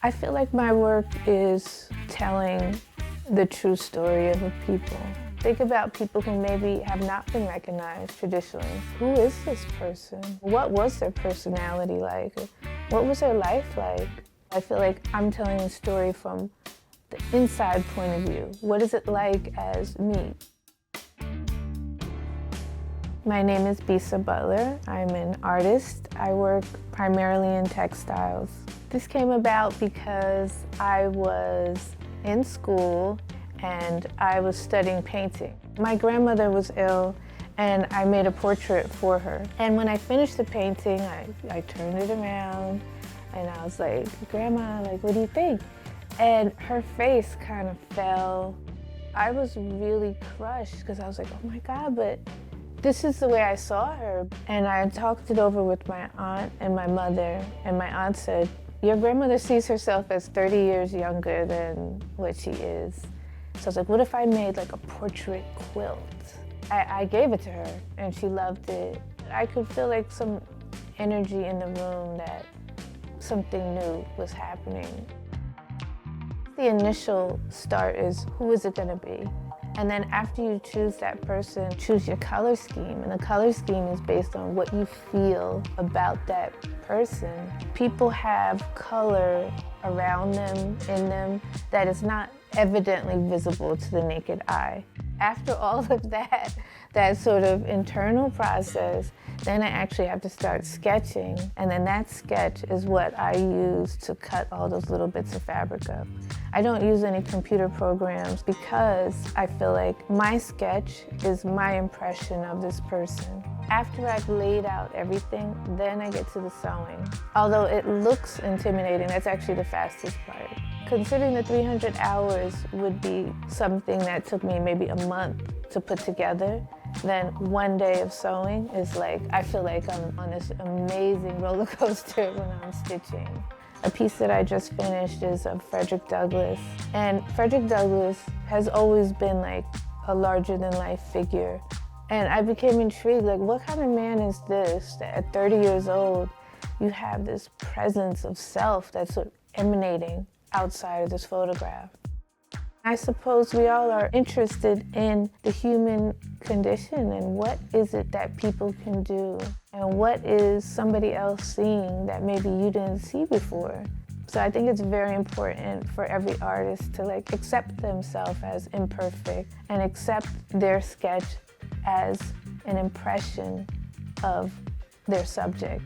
I feel like my work is telling the true story of a people. Think about people who maybe have not been recognized traditionally. Who is this person? What was their personality like? What was their life like? I feel like I'm telling a story from the inside point of view. What is it like as me? My name is Bisa Butler. I'm an artist. I work primarily in textiles. This came about because I was in school and I was studying painting. My grandmother was ill and I made a portrait for her. And when I finished the painting, I turned it around and I was like, Grandma, like, what do you think? And her face kind of fell. I was really crushed because I was like, oh my God, but this is the way I saw her. And I talked it over with my aunt and my mother, and my aunt said, your grandmother sees herself as 30 years younger than what she is. So I was like, what if I made like a portrait quilt? I gave it to her and she loved it. I could feel like some energy in the room that something new was happening. The initial start is, who is it gonna be? And then after you choose that person, choose your color scheme. And the color scheme is based on what you feel about that person. People have color around them, in them, that is not evidently visible to the naked eye. After all of that sort of internal process, then I actually have to start sketching. And then that sketch is what I use to cut all those little bits of fabric up. I don't use any computer programs because I feel like my sketch is my impression of this person. After I've laid out everything, then I get to the sewing. Although it looks intimidating, that's actually the fastest part. Considering the 300 hours would be something that took me maybe a month to put together, then one day of sewing is like, I feel like I'm on this amazing roller coaster when I'm stitching. A piece that I just finished is of Frederick Douglass. And Frederick Douglass has always been like a larger than life figure. And I became intrigued, like what kind of man is this that at 30 years old, you have this presence of self that's sort of emanating outside of this photograph. I suppose we all are interested in the human condition and what is it that people can do and what is somebody else seeing that maybe you didn't see before. So I think it's very important for every artist to like accept themselves as imperfect and accept their sketch as an impression of their subject.